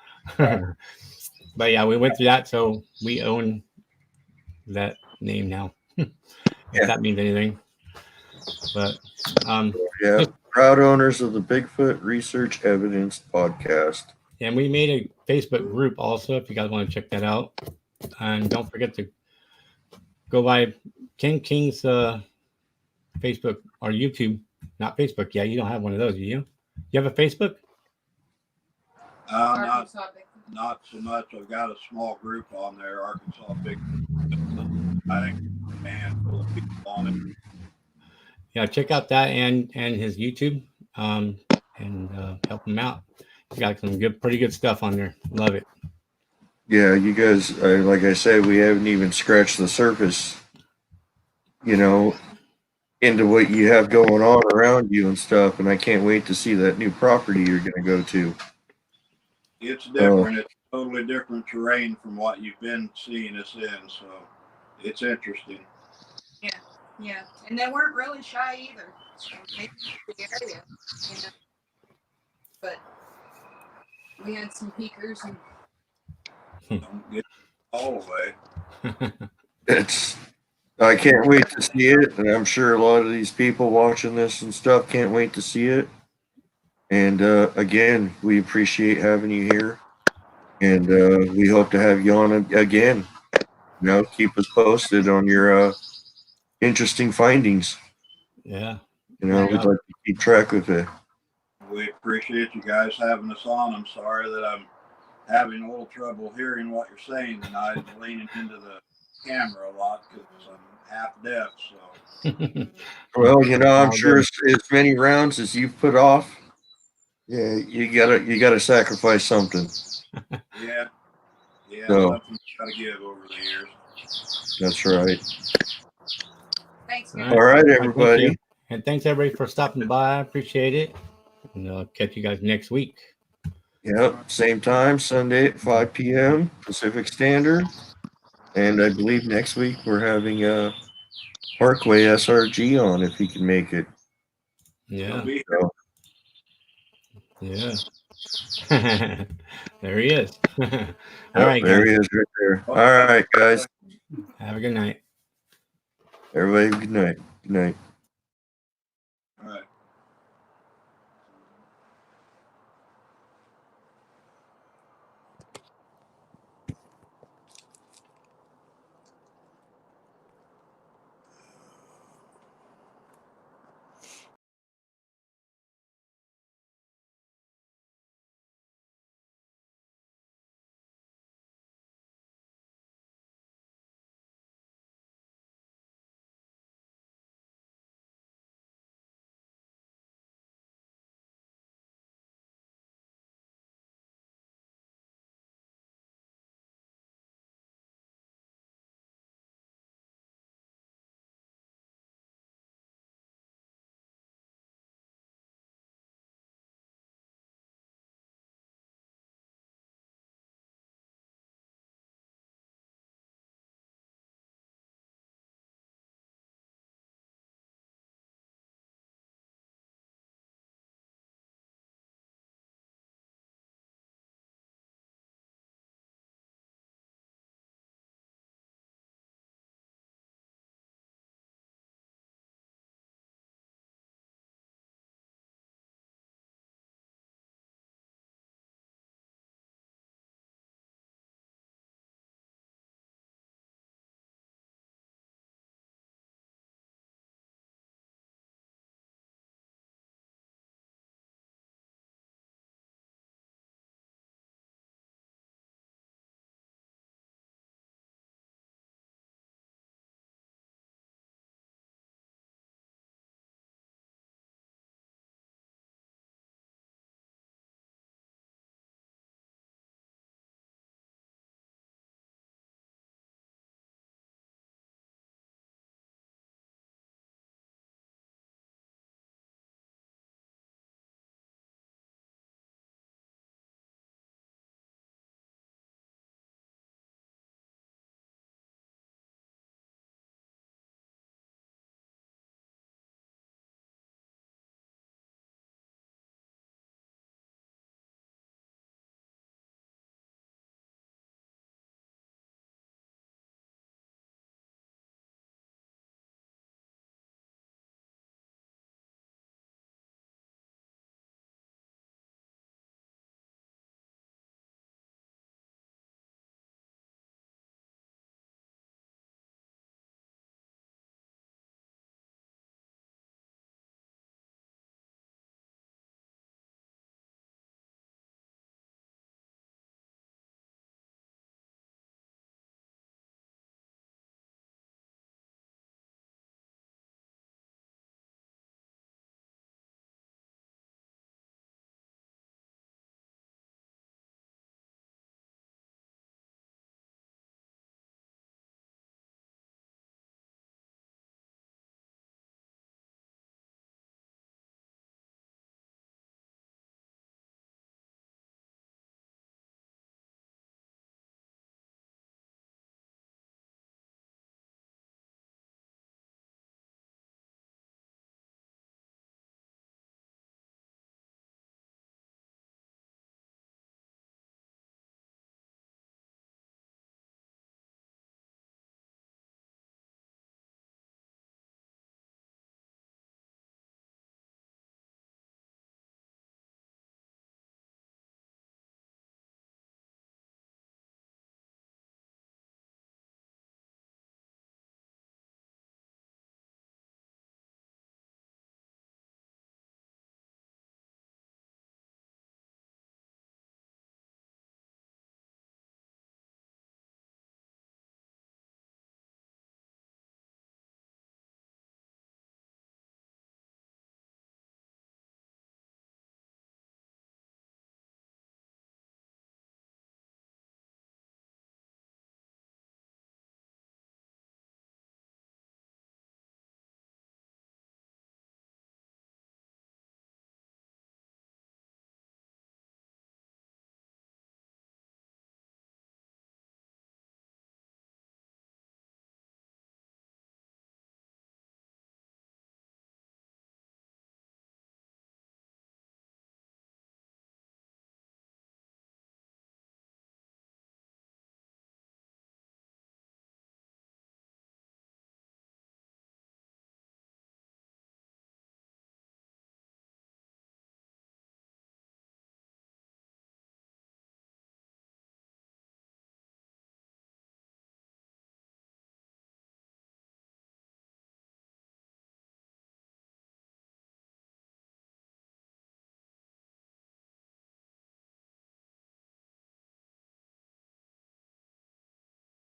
But yeah, we went through that, so we own that name now. If that means anything. But yeah, proud owners of the Bigfoot Research Evidence podcast. And we made a Facebook group also, if you guys want to check that out. And don't forget to go by Ken King's Facebook or YouTube. Not Facebook. Yeah, you don't have one of those, do you? You have a Facebook? Arkansas Bigfoot. Not so much. I've got a small group on there, Arkansas Bigfoot. I think man full of people on it. Yeah, check out that and his YouTube, and help him out. He's got some pretty good stuff on there. Love it. Yeah, you guys, like I said, we haven't even scratched the surface, you know, into what you have going on around you and stuff. And I can't wait to see that new property you're going to go to. It's different. It's totally different terrain from what you've been seeing us in. So it's interesting. Yeah, and they weren't really shy either. Maybe the area, you know. But we had some peekers and Don't get all the way. I can't wait to see it. And I'm sure a lot of these people watching this and stuff can't wait to see it. And again, we appreciate having you here. And we hope to have you on again. You know, keep us posted on your interesting findings. Yeah. You know, we'd like to keep track of it. We appreciate you guys having us on. I'm sorry that I'm having a little trouble hearing what you're saying tonight. I'm leaning into the camera a lot because I'm half deaf. So, Well, you know, I'm sure as many rounds as you've put off, yeah, you gotta sacrifice something. yeah, So, something's got to give over the years. that's right. thanks, All guys. All right, Thank everybody. you. And thanks everybody for stopping by. I appreciate it. And I'll catch you guys next week. Yep, same time, Sunday at 5 p.m. Pacific Standard. And I believe next week we're having Parkway SRG on if he can make it. Yeah. It'll be So, Yeah. There he is. All yep, right, there guys. he is right there. All right, guys. Have a good night. Everybody, good night. Good night.